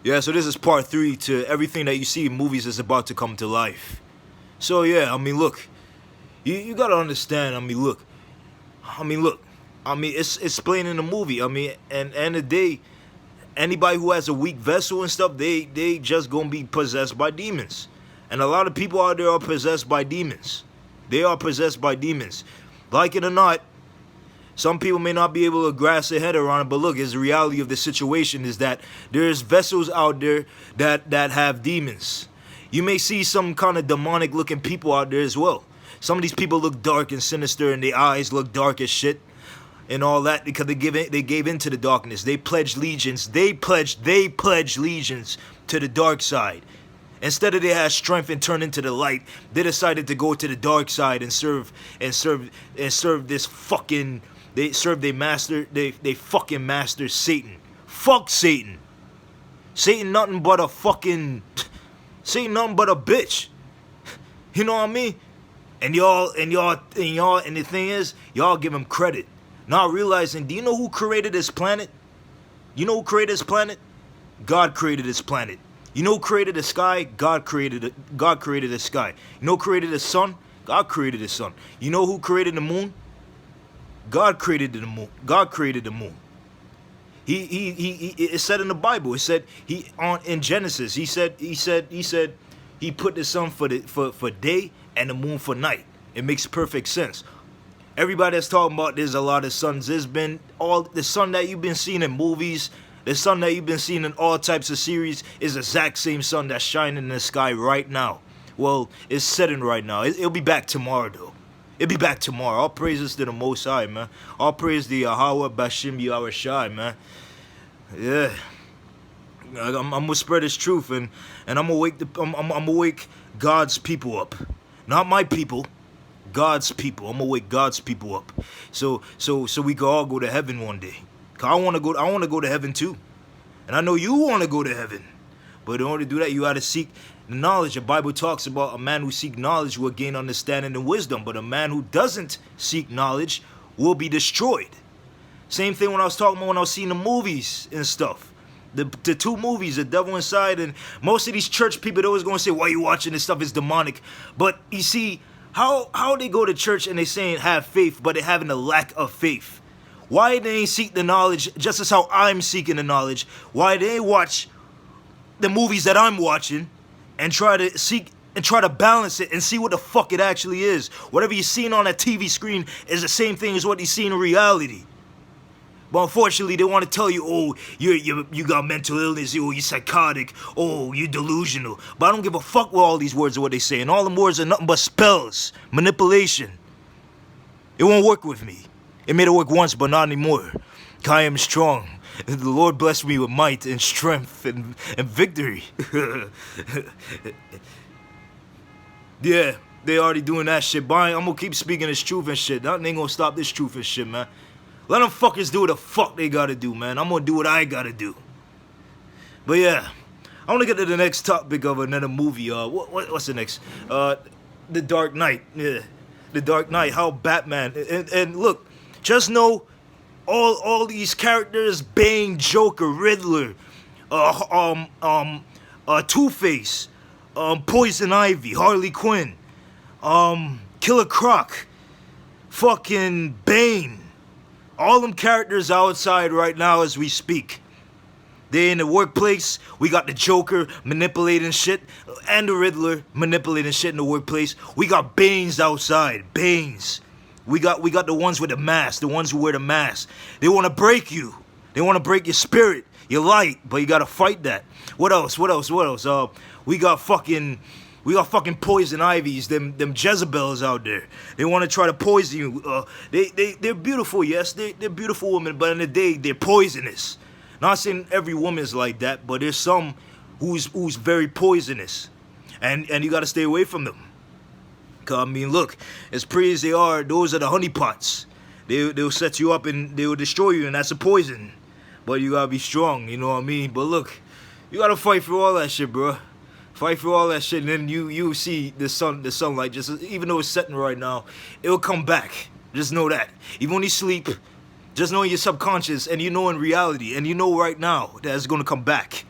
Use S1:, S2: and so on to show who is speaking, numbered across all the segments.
S1: Yeah, so this is part 3 to everything that you see in movies is about to come to life. So yeah, I mean, look, you gotta understand. Look. It's explained in the movie. And end of the day, anybody who has a weak vessel and stuff, they just gonna be possessed by demons. And a lot of people out there are possessed by demons. They are possessed by demons. Like it or not, some people may not be able to grasp their head around it, but look, it's the reality of the situation is that there's vessels out there that have demons. You may see some kind of demonic looking people out there as well. Some of these people look dark and sinister and their eyes look dark as shit and all that because they gave in to the darkness. They pledged legions. They pledged legions to the dark side. Instead of they had strength and turn into the light, they decided to go to the dark side and serve this fucking. They serve their master. They fucking master Satan. Fuck Satan. Satan nothing but a fucking. Satan nothing but a bitch. You know what I mean? And the thing is, y'all give him credit, not realizing. Do you know who created this planet? You know who created this planet? God created this planet. You know who created the sky? God created it. God created the sky. You know who created the sun? God created the sun. You know who created the moon? God created the moon. God created the moon. It said in the Bible. It said in Genesis. He said he put the sun for day and the moon for night. It makes perfect sense. Everybody that's talking about there's a lot of suns. There's been all the sun that you've been seeing in movies. The sun that you've been seeing in all types of series is the exact same sun that's shining in the sky right now. Well, it's setting right now. It'll be back tomorrow though. It'll be back tomorrow. All praises to the Most High, man. All praise to Yahweh Bashim Yahushai, man. Yeah. I'm gonna spread His truth and I'm gonna wake God's people up, not my people, God's people. I'm gonna wake God's people up, so we can all go to heaven one day. Cause I wanna go to heaven too, and I know you wanna go to heaven, but in order to do that, you gotta seek the knowledge. The Bible talks about a man who seeks knowledge will gain understanding and wisdom, but a man who doesn't seek knowledge will be destroyed. Same thing when I was talking about when I was seeing the movies and stuff. The two movies, The Devil Inside, and most of these church people, they're always going to say, why are you watching this stuff? It's demonic. But you see, how they go to church and they saying have faith, but they're having a lack of faith. Why they ain't seek the knowledge, just as how I'm seeking the knowledge? Why they ain't watch the movies that I'm watching and try to balance it and see what the fuck it actually is? Whatever you're seeing on that TV screen is the same thing as what you see in reality. But unfortunately, they want to tell you, oh, you got mental illness, oh, you're psychotic, oh, you're delusional. But I don't give a fuck what all these words are what they say. And all the words are nothing but spells, manipulation. It won't work with me. It made it work once, but not anymore. I am strong. The Lord blessed me with might and strength and victory. Yeah, they already doing that shit. But I'm going to keep speaking this truth and shit. Nothing ain't going to stop this truth and shit, man. Let them fuckers do what the fuck they gotta do, man. I'm gonna do what I gotta do. But yeah, I wanna get to the next topic of another movie. What's the next? The Dark Knight. Yeah, The Dark Knight. How Batman and look, just know all these characters: Bane, Joker, Riddler, Two-Face, Poison Ivy, Harley Quinn, Killer Croc, fucking Bane. All them characters outside right now as we speak. They in the workplace. We got the Joker manipulating shit. And the Riddler manipulating shit in the workplace. We got Banes outside. Banes. We got the ones with the mask. The ones who wear the mask. They want to break you. They want to break your spirit. Your light. But you got to fight that. What else? We got fucking poison ivies, them Jezebels out there. They want to try to poison you. They're beautiful, yes, they're beautiful women, but in the day they're poisonous. Not saying every woman's like that, but there's some who's very poisonous, and you got to stay away from them. 'Cause, I mean, look, as pretty as they are, those are the honeypots. They'll set you up and they will destroy you, and that's a poison. But you gotta be strong, you know what I mean? But look, you gotta fight for all that shit, bro. Fight for all that shit, and then you see the sunlight. Just even though it's setting right now, it will come back. Just know that. Even when you sleep, just know in your subconscious, and you know in reality, and you know right now that it's gonna come back.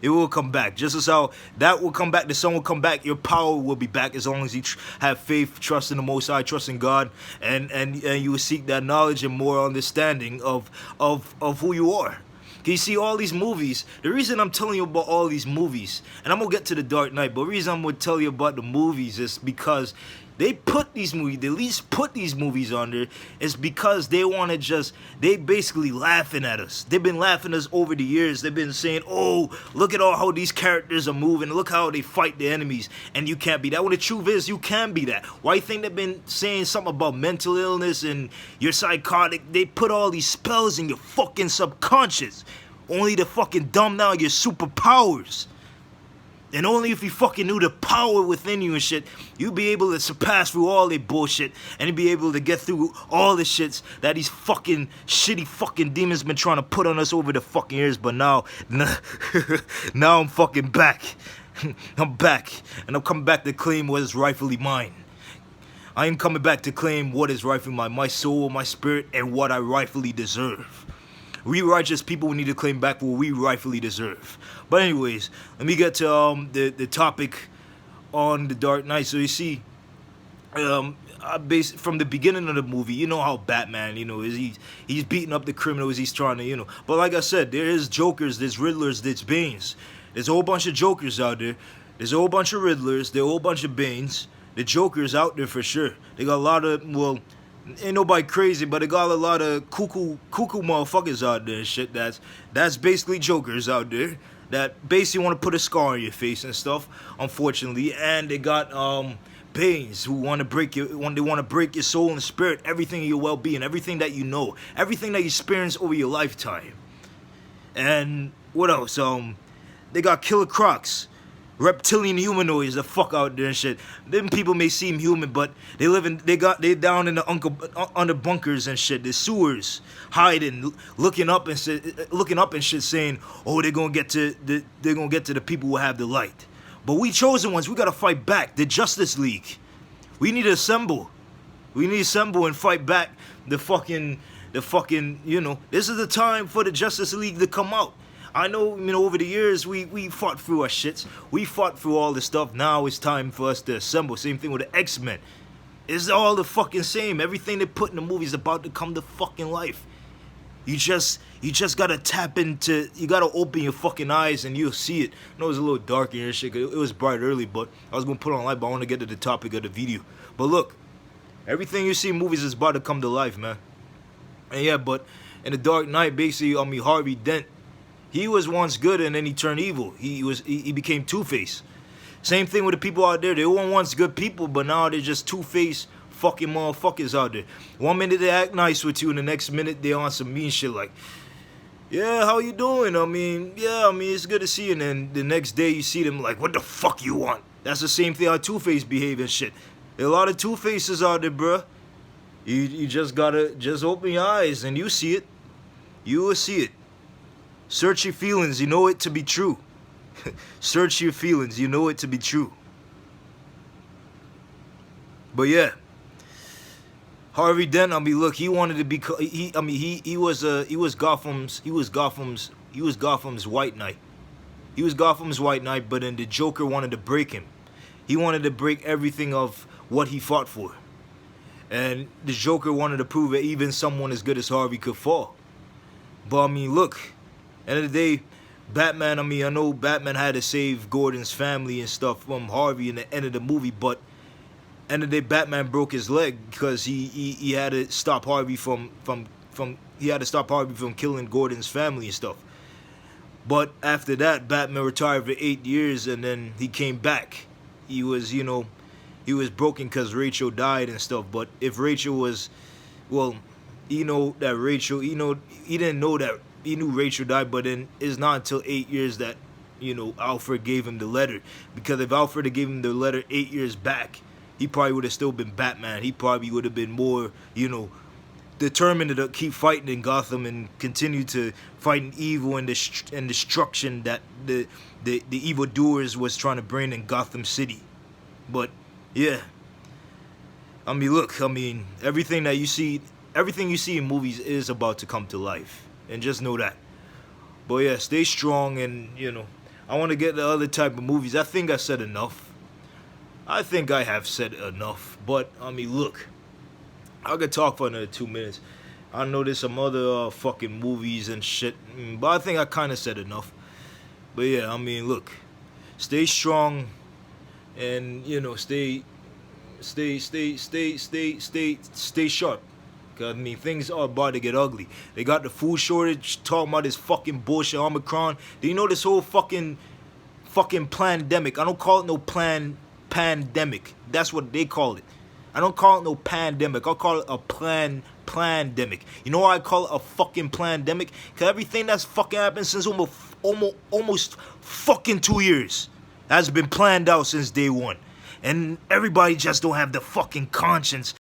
S1: It will come back. Just as how that will come back, the sun will come back, your power will be back as long as you have faith, trust in the Most High, trust in God, and you will seek that knowledge and more understanding of who you are. Can you see all these movies? The reason I'm telling you about all these movies, and I'm going to get to The Dark Knight, but the reason I'm going to tell you about the movies is because they put these movies, they at least put these movies on there, is because they want to just, they basically laughing at us. They've been laughing at us over the years. They've been saying, oh, look at all how these characters are moving. Look how they fight the enemies. And you can't be that. When the truth is, you can be that. Why you think they've been saying something about mental illness and you're psychotic? They put all these spells in your fucking subconscious. Only to fucking dumb down your superpowers. And only if you fucking knew the power within you and shit, you'd be able to surpass through all that bullshit and you'd be able to get through all the shits that these fucking shitty fucking demons been trying to put on us over the fucking years. But now I'm fucking back. I'm back. And I'm coming back to claim what is rightfully mine. I am coming back to claim what is rightfully mine. My soul, my spirit, and what I rightfully deserve. We righteous people need to claim back what we rightfully deserve. But anyways, let me get to the topic on The Dark Knight. So you see, from the beginning of the movie, you know how Batman, is he's beating up the criminals, he's trying to, But like I said, there is Jokers, there's Riddlers, there's Banes. There's a whole bunch of Jokers out there. There's a whole bunch of Riddlers, there's a whole bunch of Banes. The Joker's out there for sure. They got a lot of, ain't nobody crazy, but they got a lot of cuckoo motherfuckers out there and shit. That's basically Jokers out there that basically want to put a scar on your face and stuff, unfortunately. And they got Banes who want to break your soul and spirit, everything of your well-being, everything that you know, everything that you experience over your lifetime. And what else? They got Killer Crocs. Reptilian humanoids, the fuck out there and shit. Them people may seem human, but they down in the under bunkers and shit. The sewers, hiding, looking up and shit, saying, "Oh, they're gonna get to the people who have the light." But we chosen ones, we gotta fight back. The Justice League, we need to assemble. We need to assemble and fight back. The fucking, This is the time for the Justice League to come out. I know, over the years, we fought through our shits. We fought through all this stuff. Now it's time for us to assemble. Same thing with the X-Men. It's all the fucking same. Everything they put in the movie is about to come to fucking life. You just gotta tap into, you gotta open your fucking eyes and you'll see it. I know it was a little dark here and shit. It was bright early, but I was gonna put on light, but I want to get to the topic of the video. But look, everything you see in movies is about to come to life, man. And yeah, but in The Dark Knight, basically, Harvey Dent, he was once good and then he turned evil. He became Two-Face. Same thing with the people out there. They weren't once good people, but now they're just Two-Face fucking motherfuckers out there. One minute they act nice with you and the next minute they on some mean shit like, yeah, how you doing? It's good to see you. And then the next day you see them like, what the fuck you want? That's the same thing how Two-Face behave and shit. There are a lot of Two-Faces out there, bruh. You just gotta open your eyes and you see it. You will see it. Search your feelings, you know it to be true. Search your feelings, you know it to be true. But yeah, Harvey Dent, look, he wanted to be, he was Gotham's White Knight. He was Gotham's White Knight, but then the Joker wanted to break him. He wanted to break everything of what he fought for. And the Joker wanted to prove that even someone as good as Harvey could fall. But look, end of the day, Batman, I know Batman had to save Gordon's family and stuff from Harvey in the end of the movie, but end of the day, Batman broke his leg because he had to stop Harvey from killing Gordon's family and stuff. But after that, Batman retired for 8 years and then he came back. He was broken because Rachel died and stuff. But if Rachel was, he knew Rachel died, but then it's not until 8 years that, Alfred gave him the letter. Because if Alfred had given him the letter 8 years back, he probably would have still been Batman. He probably would have been more, determined to keep fighting in Gotham and continue to fight evil and destruction that the evildoers was trying to bring in Gotham City. But yeah, look, everything you see in movies is about to come to life, and just know that. But yeah, stay strong, and I want to get the other type of movies. I think I said enough. I think I have said enough. But, I mean, look. I could talk for another 2 minutes. I know there's some other fucking movies and shit. But I think I kind of said enough. But, yeah, I mean, look. Stay strong. And, you know, stay sharp. I mean, things are about to get ugly. They got the food shortage, talking about this fucking bullshit Omicron. Do you know this whole fucking pandemic? I don't call it no pandemic. That's what they call it. I don't call it no pandemic. I'll call it a plandemic. You know why I call it a fucking plandemic? Because everything that's fucking happened since almost fucking 2 years has been planned out since day one. And everybody just don't have the fucking conscience